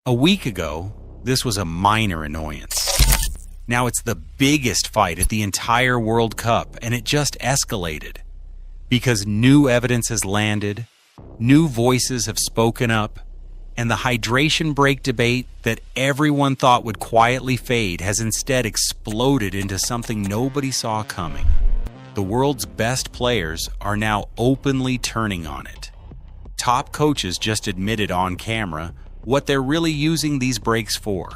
A week ago, this was a minor annoyance. Now it's the biggest fight at the entire World Cup, and it just escalated. Because new evidence has landed, new voices have spoken up, and the hydration break debate that everyone thought would quietly fade has instead exploded into something nobody saw coming. The world's best players are now openly turning on it. Top coaches just admitted on camera what they're really using these breaks for.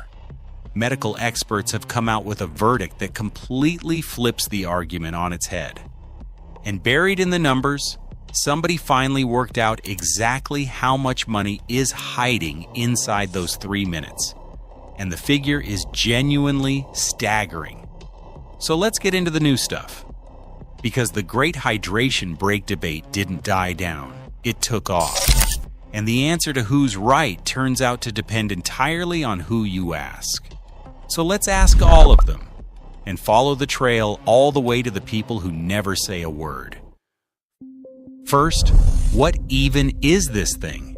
Medical experts have come out with a verdict that completely flips the argument on its head. And buried in the numbers, somebody finally worked out exactly how much money is hiding inside those 3 minutes. And the figure is genuinely staggering. So let's get into the new stuff. Because the great hydration break debate didn't die down, it took off. And the answer to who's right turns out to depend entirely on who you ask. So let's ask all of them, and follow the trail all the way to the people who never say a word. First, what even is this thing?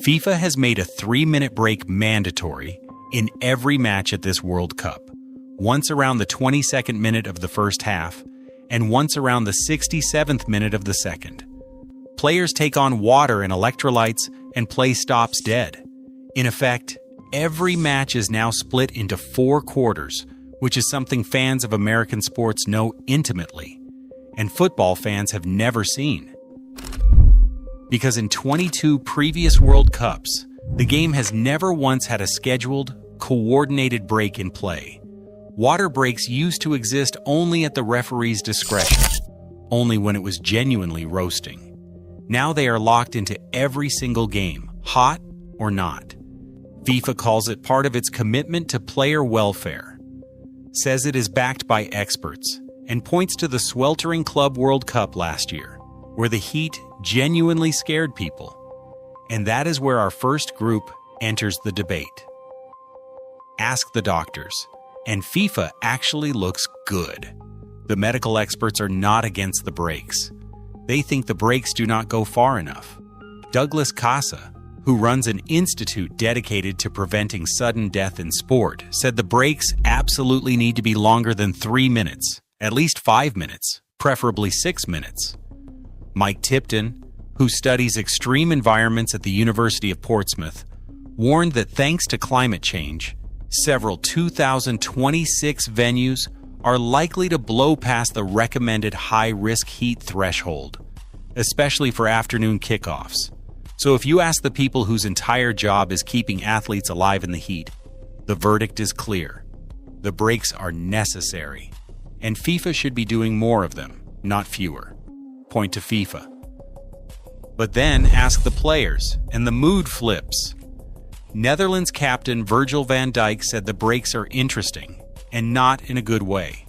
FIFA has made a 3-minute break mandatory in every match at this World Cup, once around the 22nd minute of the first half, and once around the 67th minute of the second. Players take on water and electrolytes, and play stops dead. In effect, every match is now split into 4 quarters, which is something fans of American sports know intimately, and football fans have never seen. Because in 22 previous World Cups, the game has never once had a scheduled, coordinated break in play. Water breaks used to exist only at the referee's discretion, only when it was genuinely roasting. Now they are locked into every single game, hot or not. FIFA calls it part of its commitment to player welfare, says it is backed by experts, and points to the sweltering Club World Cup last year, where the heat genuinely scared people. And that is where our first group enters the debate. Ask the doctors, and FIFA actually looks good. The medical experts are not against the breaks. They think the breaks do not go far enough. Douglas Casa, who runs an institute dedicated to preventing sudden death in sport, said the breaks absolutely need to be longer than 3 minutes, at least 5 minutes, preferably 6 minutes. Mike Tipton, who studies extreme environments at the University of Portsmouth, warned that thanks to climate change, several 2026 venues are likely to blow past the recommended high-risk heat threshold, especially for afternoon kickoffs. So if you ask the people whose entire job is keeping athletes alive in the heat, the verdict is clear. The breaks are necessary, and FIFA should be doing more of them, not fewer. Point to FIFA. But then ask the players, and the mood flips. Netherlands captain Virgil van Dijk said the breaks are interesting, and not in a good way.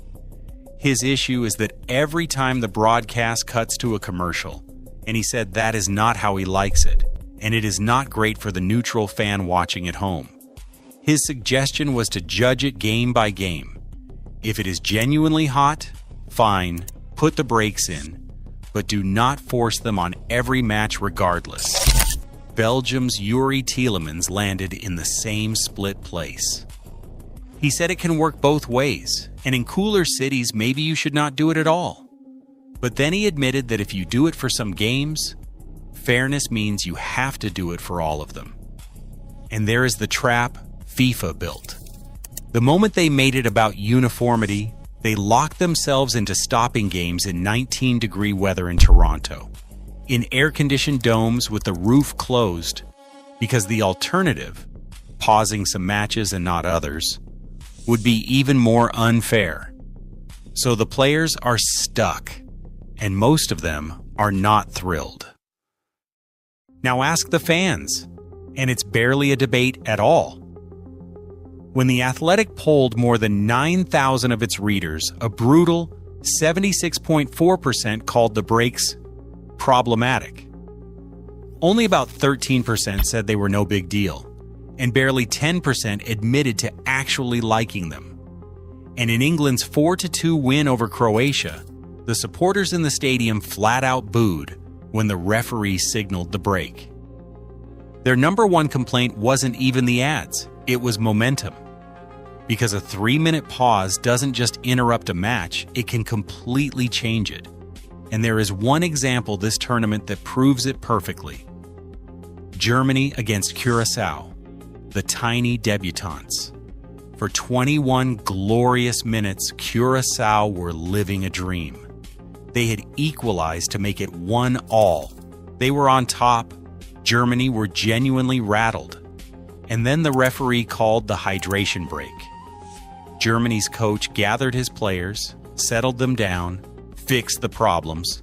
His issue is that every time the broadcast cuts to a commercial, and he said that is not how he likes it, and it is not great for the neutral fan watching at home. His suggestion was to judge it game by game. If it is genuinely hot, fine, put the breaks in, but do not force them on every match regardless. Belgium's Yuri Tielemans landed in the same split place. He said it can work both ways, and in cooler cities maybe you should not do it at all. But then he admitted that if you do it for some games, fairness means you have to do it for all of them. And there is the trap FIFA built. The moment they made it about uniformity, they locked themselves into stopping games in 19-degree weather in Toronto, in air-conditioned domes with the roof closed, because the alternative, pausing some matches and not others, would be even more unfair. So the players are stuck, and most of them are not thrilled. Now ask the fans, and it's barely a debate at all. When The Athletic polled more than 9,000 of its readers, a brutal 76.4% called the breaks problematic. Only about 13% said they were no big deal, and barely 10% admitted to actually liking them. And in England's 4-2 win over Croatia, the supporters in the stadium flat out booed when the referee signaled the break. Their number one complaint wasn't even the ads, it was momentum. Because a 3-minute pause doesn't just interrupt a match, it can completely change it. And there is one example this tournament that proves it perfectly. Germany against Curaçao, the tiny debutantes. For 21 glorious minutes, Curaçao were living a dream. They had equalized to make it 1-1. They were on top. Germany were genuinely rattled. And then the referee called the hydration break. Germany's coach gathered his players, settled them down, fixed the problems,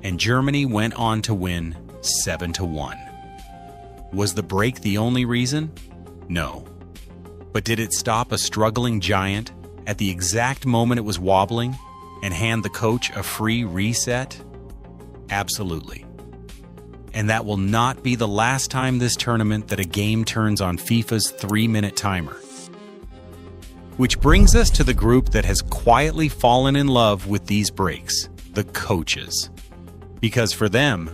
and Germany went on to win 7-1. Was the break the only reason? No. But did it stop a struggling giant at the exact moment it was wobbling and hand the coach a free reset? Absolutely. And that will not be the last time this tournament that a game turns on FIFA's 3-minute timer. Which brings us to the group that has quietly fallen in love with these breaks, the coaches. Because for them,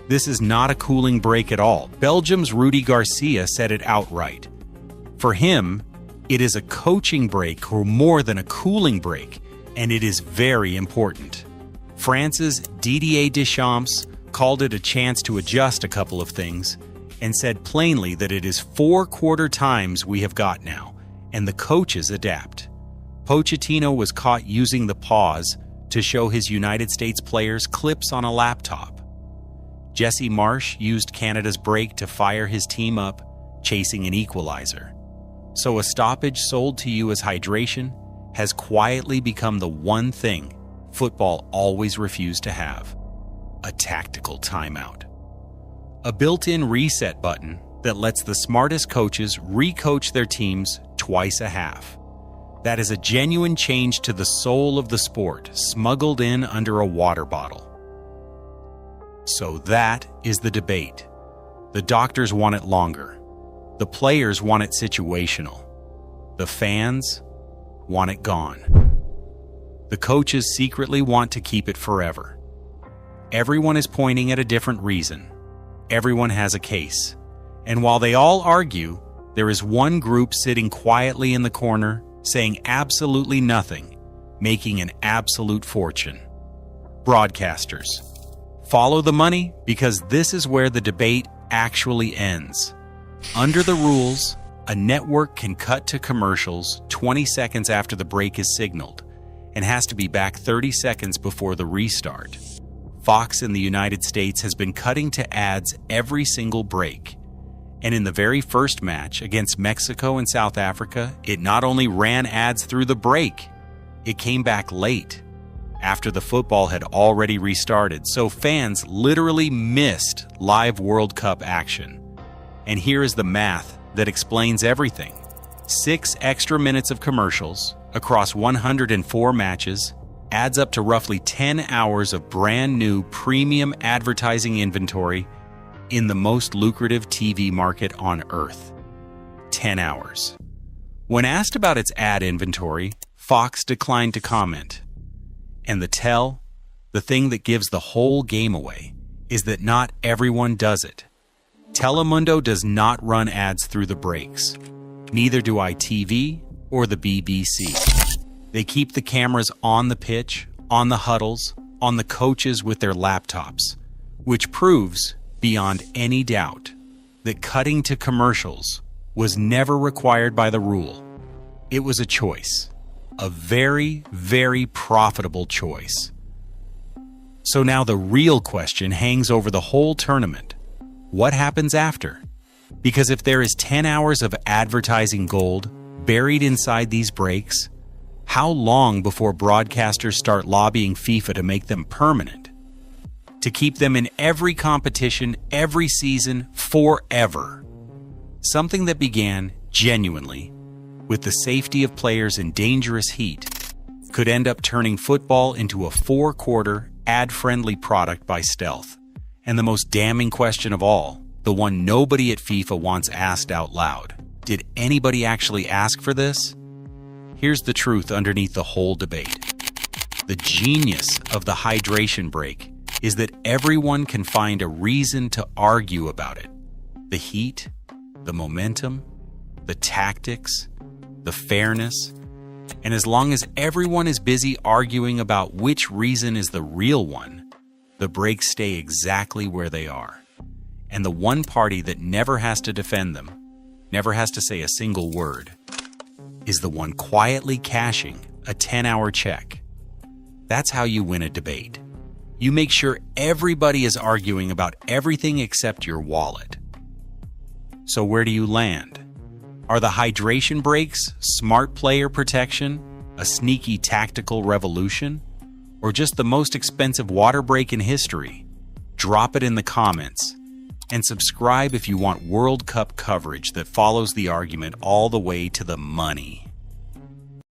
this is not a cooling break at all. Belgium's Rudy Garcia said it outright. For him, it is a coaching break or more than a cooling break, and it is very important. France's Didier Deschamps called it a chance to adjust a couple of things and said plainly that it is 4 quarter times we have got now, and the coaches adapt. Pochettino was caught using the pause to show his United States players clips on a laptop. Jesse Marsch used Canada's break to fire his team up, chasing an equalizer. So a stoppage sold to you as hydration has quietly become the one thing football always refused to have: a tactical timeout. A built-in reset button that lets the smartest coaches recoach their teams twice a half. That is a genuine change to the soul of the sport, smuggled in under a water bottle. So that is the debate. The doctors want it longer. The players want it situational. The fans want it gone. The coaches secretly want to keep it forever. Everyone is pointing at a different reason. Everyone has a case. And while they all argue, there is one group sitting quietly in the corner, saying absolutely nothing, making an absolute fortune. Broadcasters. Follow the money, because this is where the debate actually ends. Under the rules, a network can cut to commercials 20 seconds after the break is signaled and has to be back 30 seconds before the restart. Fox in the United States has been cutting to ads every single break. And in the very first match against Mexico and South Africa, it not only ran ads through the break, it came back late, after the football had already restarted, so fans literally missed live World Cup action. And here is the math that explains everything. 6 extra minutes of commercials across 104 matches adds up to roughly 10 hours of brand new premium advertising inventory in the most lucrative TV market on Earth. 10 hours. When asked about its ad inventory, Fox declined to comment. And the thing that gives the whole game away, is that not everyone does it. Telemundo does not run ads through the breaks. Neither do ITV or the BBC. They keep the cameras on the pitch, on the huddles, on the coaches with their laptops, which proves, beyond any doubt, that cutting to commercials was never required by the rule. It was a choice. A very, very profitable choice. So now the real question hangs over the whole tournament. What happens after? Because if there is 10 hours of advertising gold buried inside these breaks, how long before broadcasters start lobbying FIFA to make them permanent? To keep them in every competition, every season, forever. Something that began, genuinely, with the safety of players in dangerous heat, could end up turning football into a 4-quarter, ad-friendly product by stealth. And the most damning question of all, the one nobody at FIFA wants asked out loud. Did anybody actually ask for this? Here's the truth underneath the whole debate. The genius of the hydration break is that everyone can find a reason to argue about it. The heat, the momentum, the tactics, the fairness, and as long as everyone is busy arguing about which reason is the real one, the breaks stay exactly where they are. And the one party that never has to defend them, never has to say a single word, is the one quietly cashing a 10-hour check. That's how you win a debate. You make sure everybody is arguing about everything except your wallet. So where do you land? Are the hydration breaks smart player protection, a sneaky tactical revolution, or just the most expensive water break in history? Drop it in the comments. And subscribe if you want World Cup coverage that follows the argument all the way to the money.